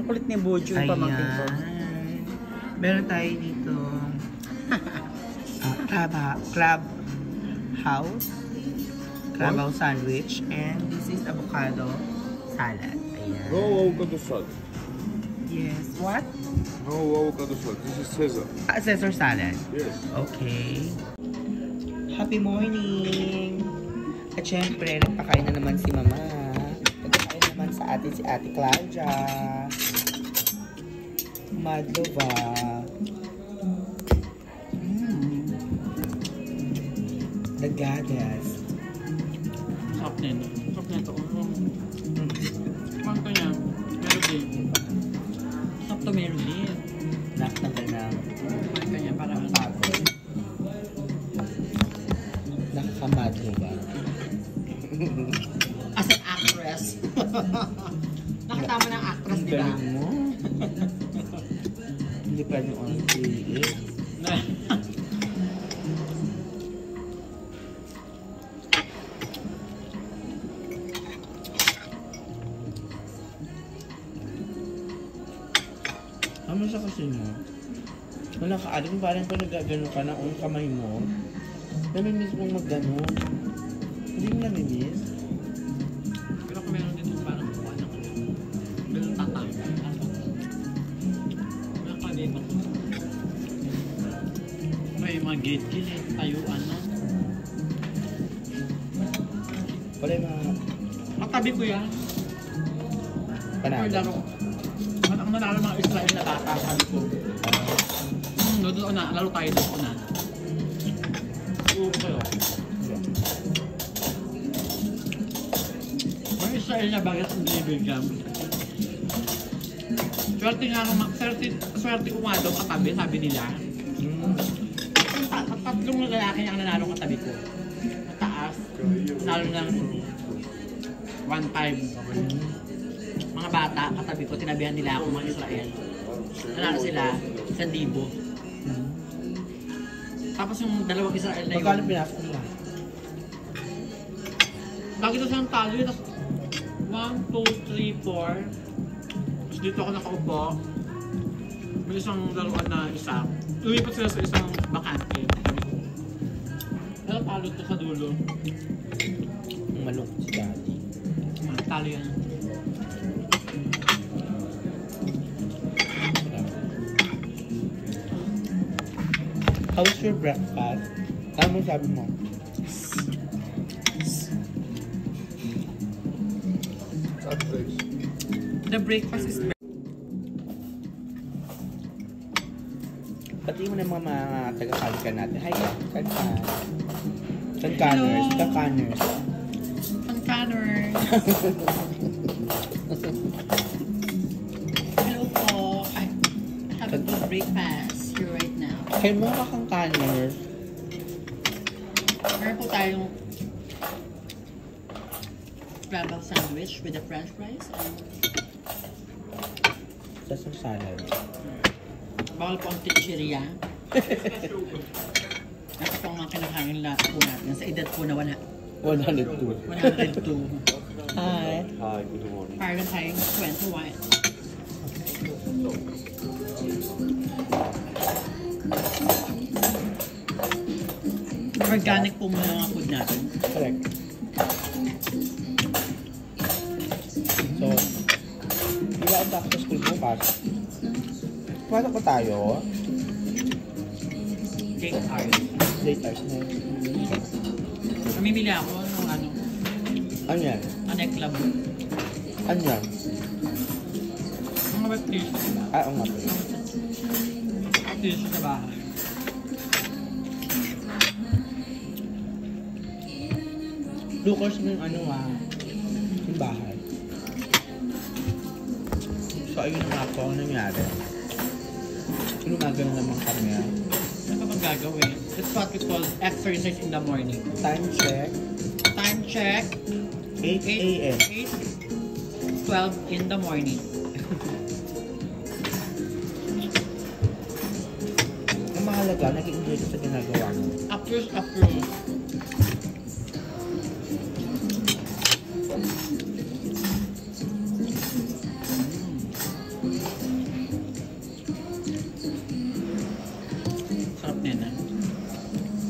kulit ni Bojo yung pamangkin ko. Meron tayo dito crab house sandwich, and this is avocado salad. Ayan. No avocado salad. Yes. What? No avocado salad. This is Caesar. Caesar salad. Yes. Okay. Happy morning! At syempre, nagpakain na naman si Mama. Nagpakain naman sa atin si Ate Claudia. Madlova. The goddess. Sarap nito. Sarap nito. Mangko niya. Meron din. Sarap to meron din. Nakatanggal na. Mangko niya para pagod. Nakakamadlova. As an actress. Nakatama ng actress, di ba? Galing mo. Hindi pa yung on TV. Ano sa kasi mo? Wala ka, alam parang kung nagagano ka na ang kamay mo, namimiss mong mag-ganon. Hindi mo namimiss? Pero kung meron din parang kuha na ka. Pero tatang. Wala ka dito. May mga gate-gate, tayuan na. Wala yung mga... Katabi ko yan. Panalo. Ang nanalo mga Israel na bata, sabi ko. Doon na, lalo tayo doon na. Oo kayo. Mga Israel na bagas ang binibigyan. Swerte nga naman, swerte ko nga daw katabi, sabi nila. Tatlong lalaki ang nanalo katabi ko. Mataas, nanalo ng 1.5. Mga bata, katabi ko, tinabihan nila ako mga Israel. Nanalo sila, 1,000. Tapos yung dalawang Israel na yun. Magkano pinasok nila? Lagi na siyang talo yun. 1, 2, 3, 4. Tapos dito ako nakaupo. May isang laruan na isa. Lumipat sila sa isang bakante. Pero talo to sa dulo. Malungkot si Daddy. Talo yan. How was your breakfast? Ano sabi mo? The breakfast is Pati mo na mga taga-kalikan natin. Hi, Kankan. Kankaners. Kankaners. Kankaners. Hello po. I have a good breakfast here right now. Kaya mga Kankaners. Meron po tayong crab sandwich with the french fries and Caesar salad. bawal po ang chichirya. Ito po ang mga kinakain lahat po natin. Sa edad po na 102. 102. Hi. Hi, good morning. Para tayong 21. Organic po muna mga food natin. Correct. So, di ba ang back to school bukas? Paano ko tayo? Cake art. Late hours na yun. Mamimili ako ng ano, Ano yan? anek labo. Ano yan? Mga wet tissue, diba? Oo nga po. Tissue sa bahay. Lucas mo yung ano yung bahay. So, ayun nga po ang nangyari. Lumagan naman kami. Ano ka bang gagawin? That's what we call exercise in the morning. Time check. Time check. 8 a.m. 8:12 in the morning. Ang mahalaga, nag-enjoy ka sa ginagawa mo. Approve.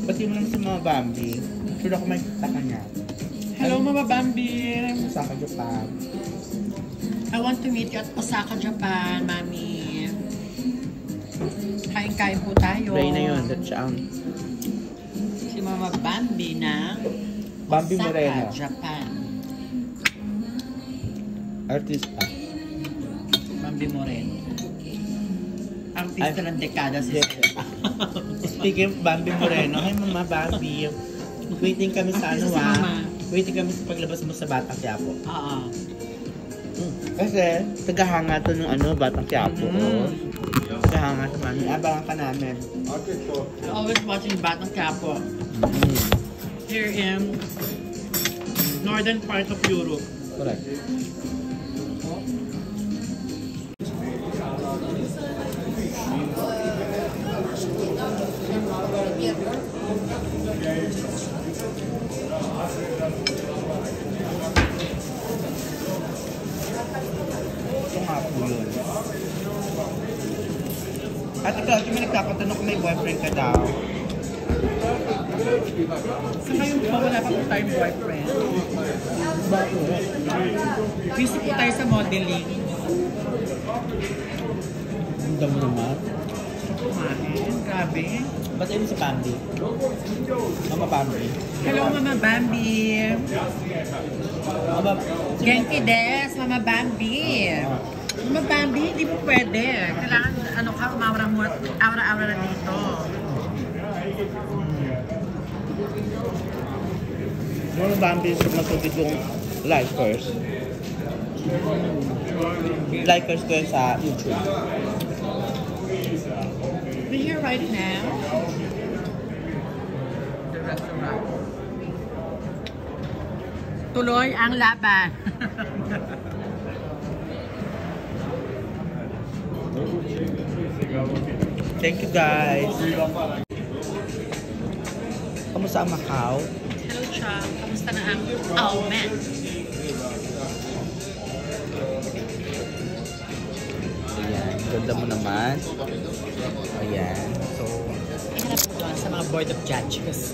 Pati mo naman sa mga Bambi. Sure ako may kita ka niya. Hello, Mama Bambi! Sa Japan. I want to meet you at Osaka, Japan, Mami. Kain-kain po tayo. Ray na yun, that's Si Mama Bambi na Bambi Osaka, Moreno. Japan. Artista. Bambi Moreno. Artista ng dekada si Yes. Speaking of Bambi Moreno, hi Mama Bambi. Waiting kami sa ano Artista si Mama. Waiting kami sa paglabas mo sa Batang Quiapo. Oo. Kasi, tagahanga to ng ano, Batang Quiapo. Tagahanga to man. Abangan ka namin. Always watching Batang Quiapo. Here in northern part of Europe. Correct. Ito nga po yun. At ikaw, may nagkakatanong kung may boyfriend ka daw. Sa ngayon po, wala pa po tayong boyfriend. Bakit? Busy po tayo sa modeling. Ang damo naman. Kumain. Grabe. Ba't ayun si Bambi? Mama Bambi. Hello, Mama Bambi. Mama Genki des, Mama Bambi. Mama Bambi, hindi po pwede. Kailangan, ano ka, umawra mo, awra-awra na dito. Mama Bambi sa matugid yung likers. Likers ko yun sa YouTube. We're here right now. The restaurant. Tuloy ang laban. Thank you guys. Kamusta ang Macau? Hello, Cha. Kamusta na ang Almen? Ayan, ganda mo naman. Ayan, so... Ihanap mo doon sa mga board of judges.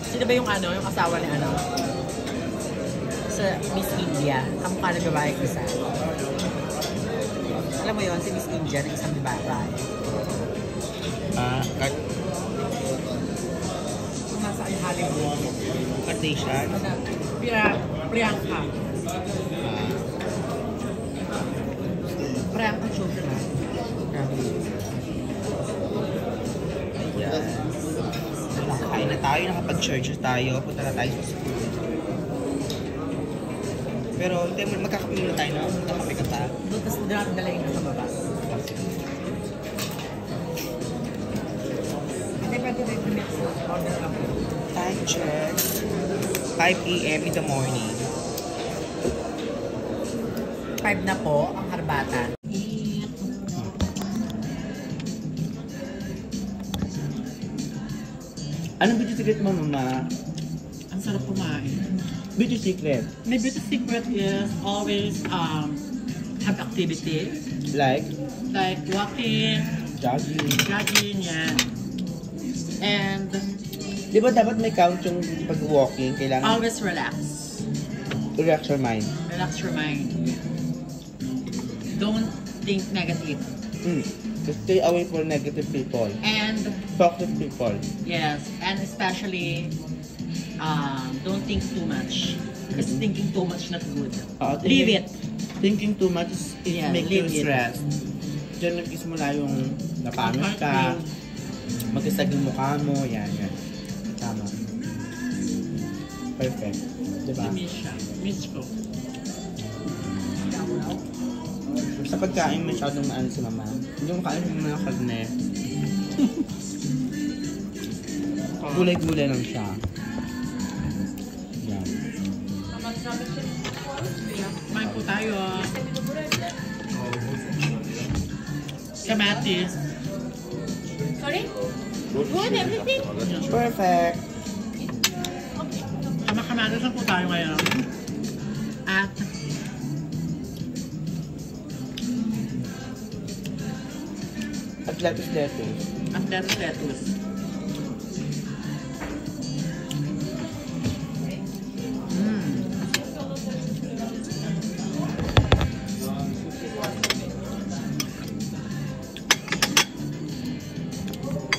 Sino ba yung ano, yung asawa ni ano? Sa Miss India, kamukha ng babae ko isa. Alam mo yun, si Miss India, ng isang babae. Kung nasa ay Hollywood. Kardashian. Priyanka. Priyanka Chopra. Ayan. Kain na tayo, nakapag-church tayo. Punta na tayo sa school. Pero, magkakape muna tayo, no? Magkakape ka pa. Doon tapos dalayin ka sa baba. Hindi pwede rin mix order ka po. Time check. 5 a.m. in the morning. 5 na po ang harbatan. Anong beauty secret mo, Mama? Ang sarap kumain. Beauty secret? My beauty secret is always have activity. Like Walking, jogging, yan. And Di ba dapat may count yung pag-walking? Kailangan always relax. relax your mind. Relax your mind. Don't think negative. Just stay away from negative people. And Toxic people. yes, and especially don't think too much. Because thinking too much not good. Leave it. Thinking too much is Yeah, make you leave it. stressed. Diyan nagkisimula yung napangit ka, mag-isag yung mukha mo, yan. Tama. Perfect. Diba? Miss siya. Miss ko. Sa pagkain masyadong maano si Mama. Hindi mo kain ng mga karne. Gulay-gulay lang siya. Yan. Kumain po tayo. Kamatis. Sorry? Good, everything? Perfect. Kamatis lang po tayo ngayon. At At lettuce. At lettuce.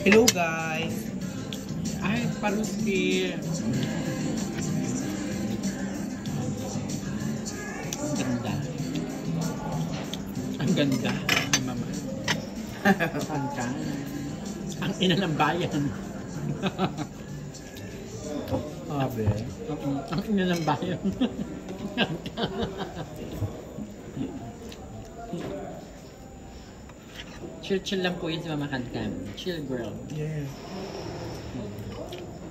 Hello guys! Ay, paruski. Ganda. Ang ganda. Mama. Ang ganda. Ang ina ng bayan. Abe. Ang ina ng bayan. Chill lang po yun si Mama Kankam. Chill girl. Yes.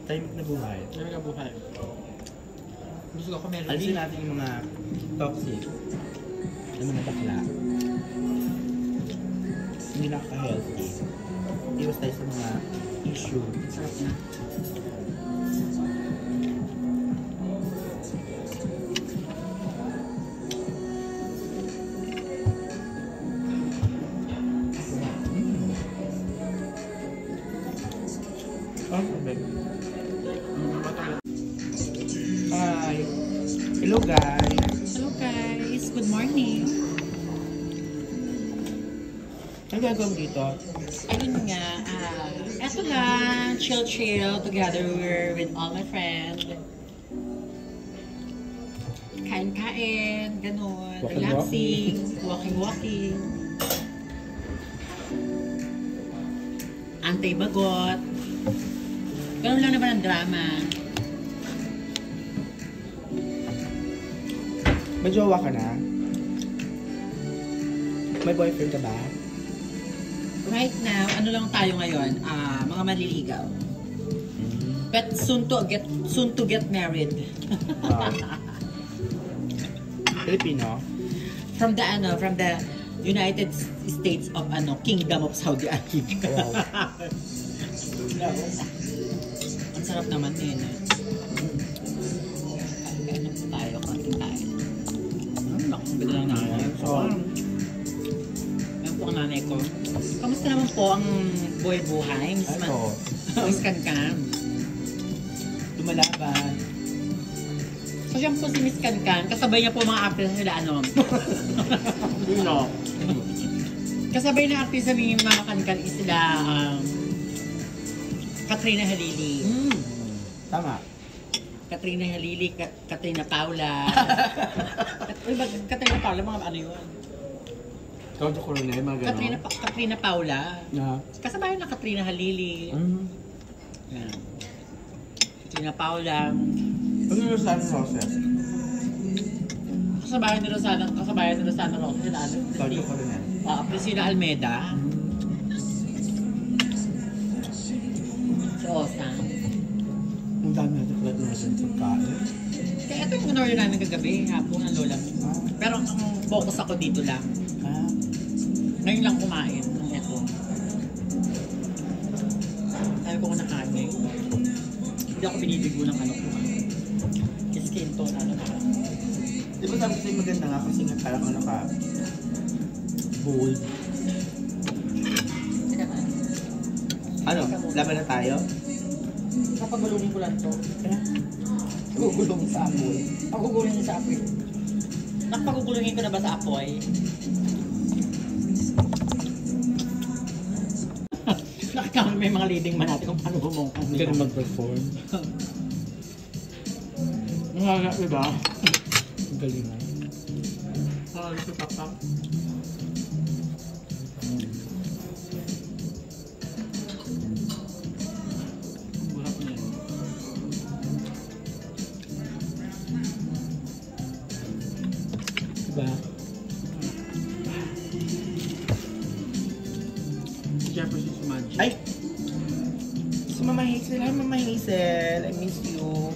Tahimik na buhay. Ano ka buhay? Gusto ko meron Alisin natin yung mga toxic. Yung mga bakla. Hindi nakaka-healthy. Iwas tayo sa mga issue. Sarap na. Oh, perfect. Hi. Hello guys. Hello guys. Good morning. Ano gagawin dito? Ayun nga, eto lang, chill together with all my friends. Kain-kain, ganun, Walking, relaxing, walking. Antay-bagot. Ganun lang naman ang drama. May jowa ka na? May boyfriend ka ba? Right now, ano lang tayo ngayon, mga maliligaw. But soon to get married. Filipino? From the United States of Kingdom of Saudi Arabia. Wow. Ang sarap naman din. Ano tayo, konting tayo. Ang ganda lang naman. So, yan po ang nanay ko. Kamusta naman po ang buhay-buhay, Miss Ano? Miss Kankan? Lumalaban. So, siya po si Miss Kankan. Kasabay niya po mga artist sila, kasabay na artist ni mga Kankan is sila, Katrina Halili. Tama. Katrina Halili, Katrina Paula. Katrina Paula, mga ano yun? Claudio Coronel, mga gano'n. Katrina Paula. Na. Kasabay na Katrina Halili. Yan. Katrina Paula. Ano yung San Roses? Kasabayan nila sana Rosa. Sila Claudio Coronel. Priscilla Almeida. Si Osa. Ang dami natin pala natin pagkain. Kaya ito yung in-order namin kagabi, hapon ng lola mo. Pero ang focus ako dito lang. Ngayon lang kumain ng ito. Sabi ko kung nakain ngayon. Hindi ako binibigo ng kumain. Skin tone, Di ba sabi sa'yo maganda nga kasi nga parang bold. Ano? Laban na tayo? Kapagulungin ko lang to. Gugulong sa apoy. Pagugulungin sa apoy. Nakapagugulungin ko na ba sa apoy? Nakikita may mga leading man natin kung paano bumungkang. Hindi ka na mag-perform. Nga, diba? Ang galing mo. Ito tapak. Burap na yun. Diba? Si Jefferson Sumanji. Ay! Si Mama Hazel. Hi, Mama Hazel. I miss you.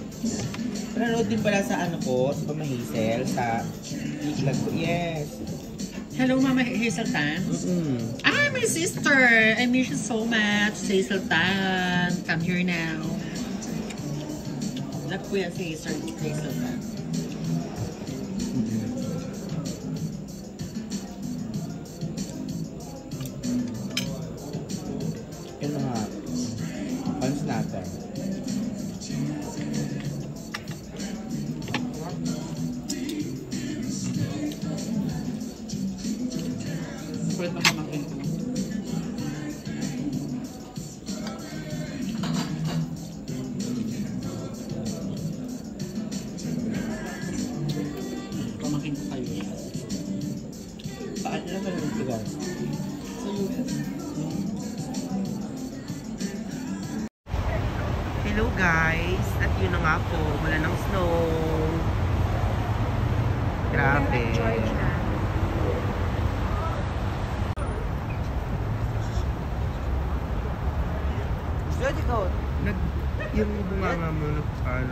Nanonood din pala sa sa Mama Hazel, sa vlog ko. Yes. Hello, Mama Hazel Tan. Ah, my sister! I miss you so much, Hazel Tan. Come here now. Love ko yan si Hazel Tan. Kulit ng pamangkin ko. Pamangkin ko kayo yan. Paano na kayo magsigaw? Sa US. Hello guys! At yun na nga po, wala ng snow. Grabe. Ready go. Yung bunganga mo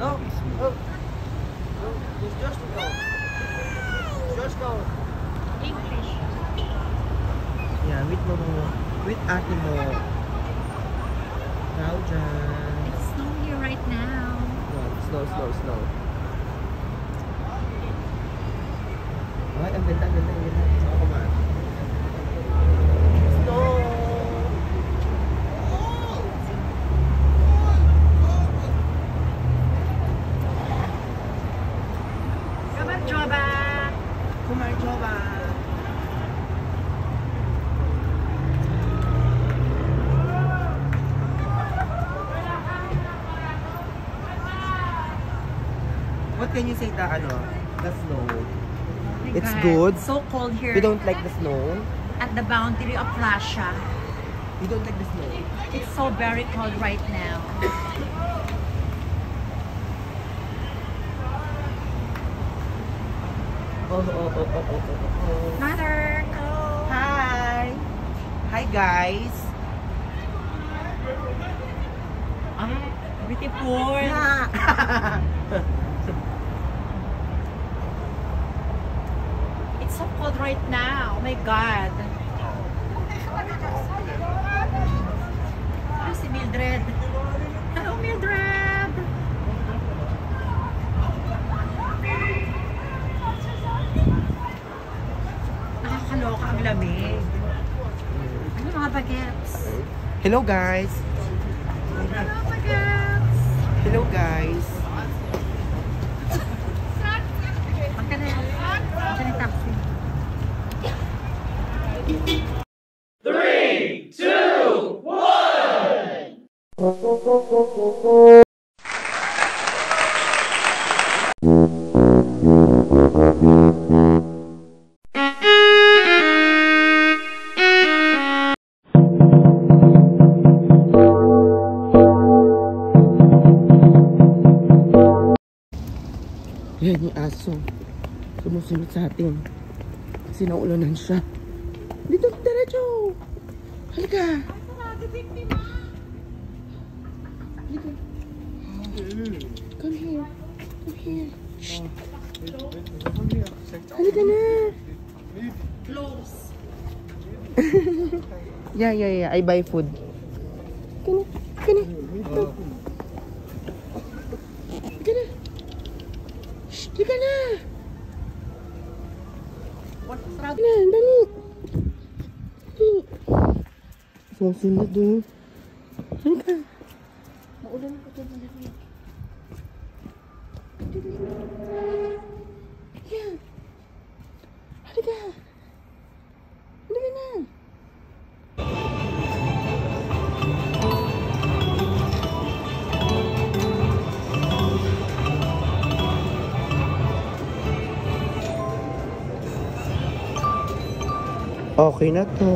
Oh, oh. Just go. Just go. English. Yeah, with ate mo. Ciao dyan. It's snowing here right now. Snow. Ay, ang ganda. Saan ko man? Snow! Kamarjoba! Kumarjoba! What can you say the snow? My It's God, good? So cold here. You don't like the snow? At the boundary of Russia. You don't like the snow? It's so very cold right now. Oh. Mother, go. Hi! Hi guys! Ah, beautiful. It's so cold right now. Oh my God. Hello, si Mildred. Hello, Mildred. Nakakaloka ang lamig. Ano mga bagets? Hello guys! Hello, bagets. Hello guys! Magkano yan? Magkano yung taxi? Yan yung aso. Sumusunod sa atin. Kasi naulanan siya. Dito, diretso! Halika! Halika. Come here. Come here. Shh. Halika na! Close. Yeah. I buy food. Halika na. Halika na. Shh, halika na! Halika na, dali! Dali! Sumusunod doon. Halika! Maulan ko ito dali. Yeah! Halika! Halika na! Okay na to.